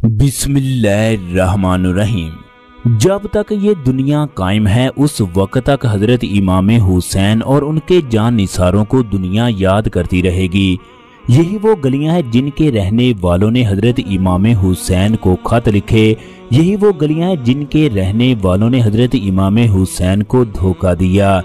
बिस्मिल्लाहिर्रहमानुर्रहीम। जब तक ये दुनिया कायम है उस वक्त तक हजरत इमाम हुसैन और उनके जान निसारों को दुनिया याद करती रहेगी। यही वो गलियां हैं जिनके रहने वालों ने हजरत इमाम हुसैन को खत लिखे। यही वो गलियां हैं जिनके रहने वालों ने हजरत इमाम हुसैन को धोखा दिया।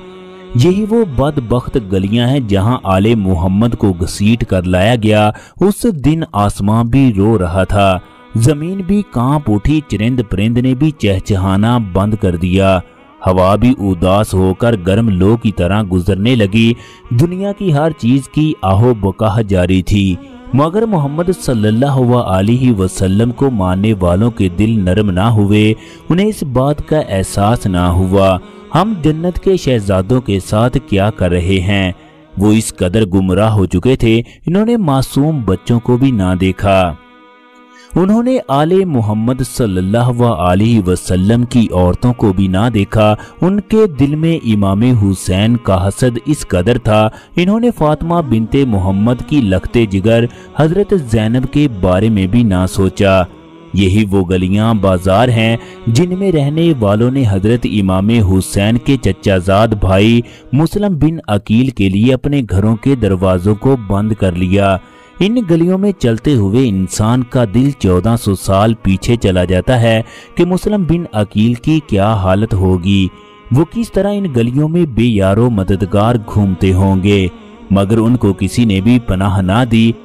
यही वो बदबख्त गलियां हैं जहां आले मोहम्मद को घसीट कर लाया गया। उस दिन आसमां भी रो रहा था, जमीन भी कांप उठी, चरिंद परिंद ने भी चहचहाना बंद कर दिया। हवा भी उदास होकर गर्म लो की तरह गुजरने लगी। दुनिया की हर चीज की आहो बकाह जारी थी, मगर मोहम्मद सल्लल्लाहु अलैहि वसल्लम को मानने वालों के दिल नरम ना हुए। उन्हें इस बात का एहसास ना हुआ हम जन्नत के शहजादों के साथ क्या कर रहे हैं। वो इस कदर गुमराह हो चुके थे, इन्होंने मासूम बच्चों को भी ना देखा। उन्होंने आले मोहम्मद सल्लल्लाहु अलैहि वसल्लम की औरतों को भी ना देखा। उनके दिल में इमाम हुसैन का हसद इस कदर था, इन्होंने फातिमा बिनते मोहम्मद की लखते जिगर हजरत ज़ैनब के बारे में भी ना सोचा। यही वो गलियां बाजार हैं जिनमें रहने वालों ने हजरत इमाम हुसैन के चचाजाद भाई मुस्लिम बिन अकील के लिए अपने घरों के दरवाजों को बंद कर लिया। इन गलियों में चलते हुए इंसान का दिल 1400 साल पीछे चला जाता है कि मुस्लिम बिन अकील की क्या हालत होगी। वो किस तरह इन गलियों में बेयारो मददगार घूमते होंगे, मगर उनको किसी ने भी पनाह ना दी।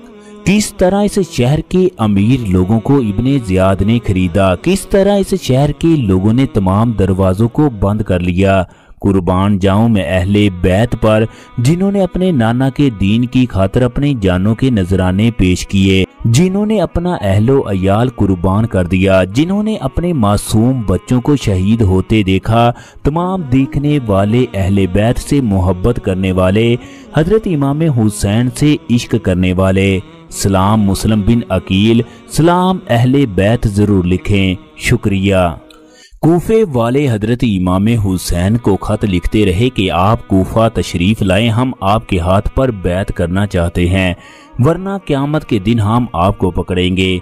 किस तरह इस शहर के अमीर लोगों को इब्ने ज़ियाद ने खरीदा, किस तरह इस शहर के लोगों ने तमाम दरवाजों को बंद कर लिया। कुर्बान जाऊं मैं अहले बैत पर, जिन्होंने अपने नाना के दीन की खातिर अपनी जानों के नजराने पेश किए, जिन्होंने अपना अहलो अयाल कुर्बान कर दिया, जिन्होंने अपने मासूम बच्चों को शहीद होते देखा। तमाम देखने वाले अहले बैत से मोहब्बत करने वाले, हजरत इमाम हुसैन से इश्क करने वाले, सलाम मुस्लिम बिन अकील, सलाम अहले बैत जरूर लिखें, शुक्रिया। कूफे वाले हजरत इमाम हुसैन को खत लिखते रहे कि आप कूफा तशरीफ लाएं, हम आपके हाथ पर बैत करना चाहते हैं, वरना क़यामत के दिन हम आपको पकड़ेंगे।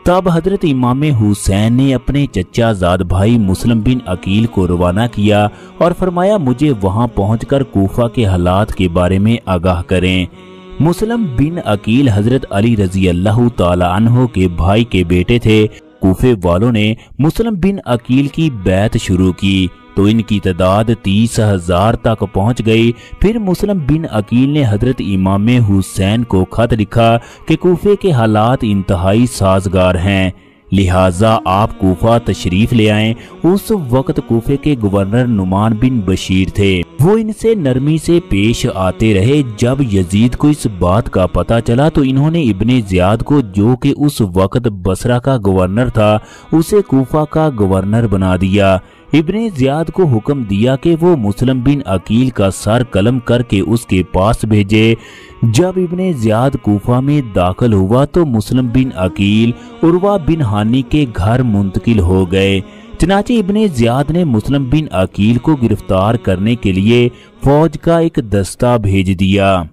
तब हजरत इमाम हुसैन ने अपने चचाजाद भाई मुस्लिम बिन अकील को रवाना किया और फरमाया मुझे वहां पहुंचकर कूफा के हालात के बारे में आगाह करें। मुस्लिम बिन अकील हजरत अली रजी अल्लाह ताला अन्हो के भाई के बेटे थे। कूफे वालों ने मुस्लिम बिन अकील की बैत शुरू की तो इनकी तादाद 30,000 तक पहुंच गई। फिर मुस्लिम बिन अकील ने हजरत इमाम हुसैन को खत लिखा कि कूफे के हालात इंतहाई साजगार हैं, लिहाजा आप कूफा तशरीफ ले आएं। उस वक्त कूफे के गवर्नर नुमान बिन बशीर थे। वो इनसे नरमी से पेश आते रहे। जब यजीद को इस बात का पता चला तो इन्होंने इब्ने ज़ियाद को, जो कि उस वक्त बसरा का गवर्नर था, उसे कूफा का गवर्नर बना दिया। इब्ने ज़ियाद को हुक्म दिया कि वो मुस्लिम बिन अकील का सर कलम करके उसके पास भेजे। जब इब्ने ज़ियाद कूफा में दाखिल हुआ तो मुस्लिम बिन अकील उर्वा बिन हानी के घर मुंतकिल हो गए। चनाचे इब्ने ज़ियाद ने मुस्लिम बिन अकील को गिरफ्तार करने के लिए फौज का एक दस्ता भेज दिया।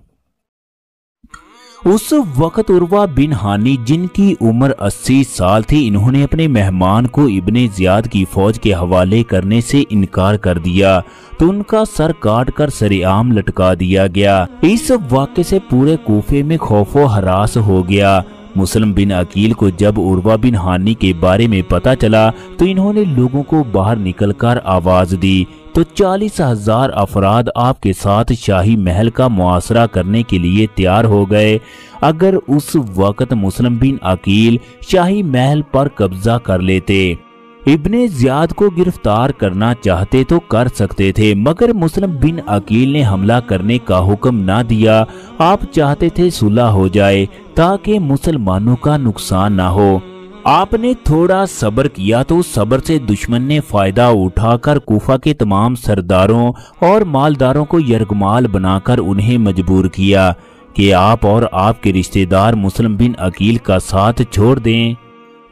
उस वक्त उर्वा बिन हानी, जिनकी उम्र 80 साल थी, इन्होंने अपने मेहमान को इब्ने ज़ियाद की फौज के हवाले करने से इनकार कर दिया तो उनका सर काट कर सरेआम लटका दिया गया। इस वाक़े से पूरे कूफे में खौफो हरास हो गया। मुस्लिम बिन अकील को जब उर्वा बिन हानी के बारे में पता चला तो इन्होंने लोगों को बाहर निकलकर आवाज दी तो 40,000 अफराद आपके साथ शाही महल का मुआसरा करने के लिए तैयार हो गए। अगर उस वक्त मुस्लिम बिन अकील शाही महल पर कब्जा कर लेते, इब्ने ज़ियाद को गिरफ्तार करना चाहते तो कर सकते थे, मगर मुस्लिम बिन अकील ने हमला करने का हुक्म ना दिया। आप चाहते थे सुलह हो जाए ताकि मुसलमानों का नुकसान ना हो। आपने थोड़ा सब्र किया तो उस सब्र से दुश्मन ने फायदा उठाकर कूफा के तमाम सरदारों और मालदारों को यरगमाल बनाकर उन्हें मजबूर किया कि आप और आपके रिश्तेदार मुस्लिम बिन अकील का साथ छोड़ दें।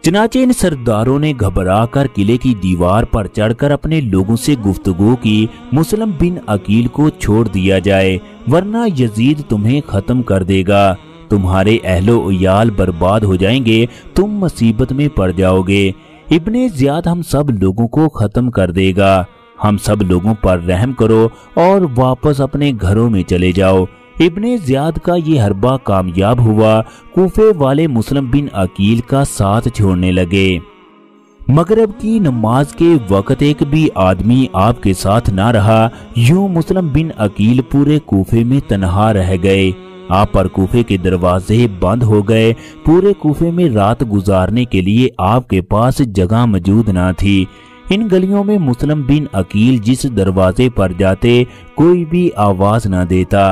चनाचे इन सरदारों ने घबरा कर किले की दीवार पर चढ़कर अपने लोगों से गुफ्तगू की, मुस्लिम बिन अकील को छोड़ दिया जाए वरना यजीद तुम्हें खत्म कर देगा। تمہارے اہل و عیال برباد ہو جائیں گے، تم مصیبت میں پڑ جاؤ گے۔ ابن زیاد ہم سب لوگوں کو ختم کر دے گا، ہم سب لوگوں پر رحم کرو اور واپس اپنے گھروں میں چلے جاؤ۔ ابن زیاد کا یہ حربہ کامیاب ہوا۔ کوفے والے مسلم بن عقیل کا ساتھ چھوڑنے لگے۔ مغرب کی نماز کے وقت ایک بھی آدمی آپ کے ساتھ نہ رہا۔ یوں مسلم بن عقیل پورے کوفے میں تنہا رہ گئے۔ آپ پر کوفے کے دروازے بند ہو گئے۔ پورے کوفے میں رات گزارنے کے لیے آپ کے پاس جگہ موجود نہ تھی۔ ان گلیوں میں مسلم بن عقیل جس دروازے پر جاتے کوئی بھی آواز نہ دیتا۔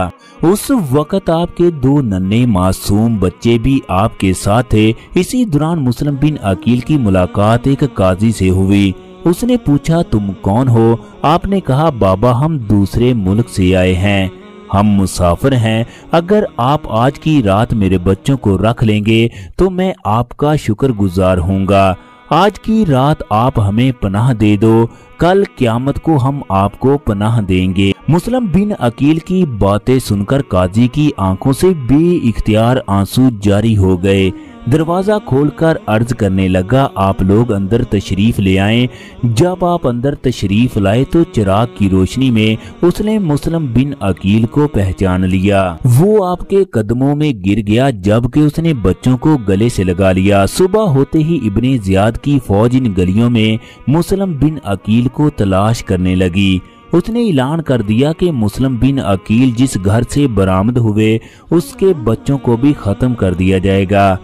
اس وقت آپ کے 2 ننھے معصوم بچے بھی آپ کے ساتھ تھے۔ اسی دوران مسلم بن عقیل کی ملاقات ایک قاضی سے ہوئی۔ اس نے پوچھا تم کون ہو؟ آپ نے کہا بابا ہم دوسرے ملک سے آئے ہیں، ہم مسافر ہیں، اگر آپ آج کی رات میرے بچوں کو رکھ لیں گے تو میں آپ کا شکر گزار ہوں گا۔ آج کی رات آپ ہمیں پناہ دے دو، کل قیامت کو ہم آپ کو پناہ دیں گے۔ مسلم بن عقیل کی باتیں سن کر قاضی کی آنکھوں سے بے اختیار آنسو جاری ہو گئے۔ دروازہ کھول کر عرض کرنے لگا آپ لوگ اندر تشریف لے آئیں۔ جب آپ اندر تشریف لائے تو چراغ کی روشنی میں اس نے مسلم بن عقیل کو پہچان لیا۔ وہ آپ کے قدموں میں گر گیا جبکہ اس نے بچوں کو گلے سے لگا لیا۔ صبح ہوتے ہی ابن زیاد کی فوج ان گلیوں میں مسلم بن عقیل کو تلاش کرنے لگی۔ اس نے اعلان کر دیا کہ مسلم بن عقیل جس گھر سے برآمد ہوئے اس کے بچوں کو بھی ختم کر دیا جائے گا۔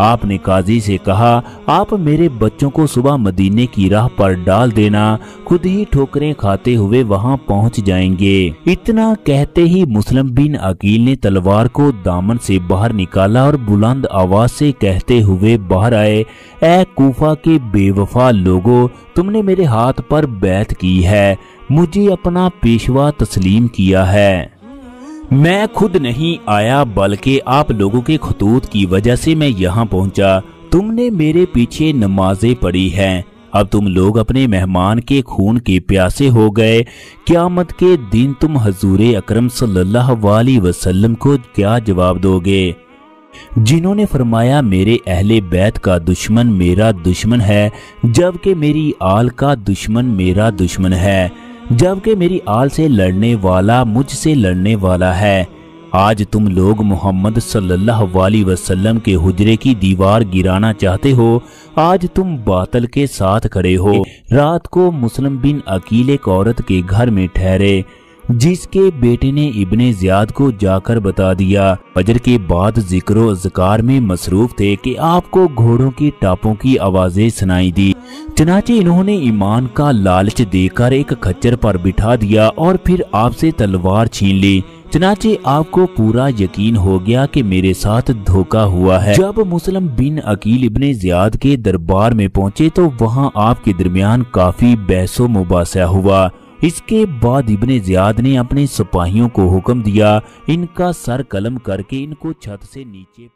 آپ نے قاضی سے کہا آپ میرے بچوں کو صبح مدینے کی راہ پر ڈال دینا، خود ہی ٹھوکریں کھاتے ہوئے وہاں پہنچ جائیں گے۔ اتنا کہتے ہی مسلم بن عقیل نے تلوار کو دامن سے باہر نکالا اور بلند آواز سے کہتے ہوئے باہر آئے، اے کوفہ کے بے وفا لوگو، تم نے میرے ہاتھ پر بیعت کی ہے، مجھے اپنا پیشوا تسلیم کیا ہے۔ میں خود نہیں آیا بلکہ آپ لوگوں کے خطوط کی وجہ سے میں یہاں پہنچا۔ تم نے میرے پیچھے نمازیں پڑھی ہیں، اب تم لوگ اپنے مہمان کے خون کے پیاسے ہو گئے۔ قیامت کے دن تم حضور اکرم صلی اللہ علیہ وسلم کو کیا جواب دو گے؟ جنہوں نے فرمایا میرے اہل بیت کا دشمن میرا دشمن ہے، جبکہ میری آل کا دشمن میرا دشمن ہے، جبکہ میری آل سے لڑنے والا مجھ سے لڑنے والا ہے۔ آج تم لوگ محمد صلی اللہ علیہ وسلم کے حجرے کی دیوار گرانا چاہتے ہو، آج تم باطل کے ساتھ کھڑے ہو۔ رات کو مسلم بن عقیل ایک عورت کے گھر میں ٹھہرے جس کے بیٹے نے ابن زیاد کو جا کر بتا دیا۔ فجر کے بعد ذکر و اذکار میں مصروف تھے کہ آپ کو گھوڑوں کی ٹاپوں کی آوازیں سنائی دی۔ چنانچہ انہوں نے ایمان کا لالچ دے کر ایک کھچر پر بٹھا دیا اور پھر آپ سے تلوار چھین لی۔ چنانچہ آپ کو پورا یقین ہو گیا کہ میرے ساتھ دھوکہ ہوا ہے۔ جب مسلم بن عقیل ابن زیاد کے دربار میں پہنچے تو وہاں آپ کے درمیان کافی بحث و مباحثہ ہوا۔ اس کے بعد ابن زیاد نے اپنے سپاہیوں کو حکم دیا ان کا سر قلم کر کے ان کو چھت سے نیچے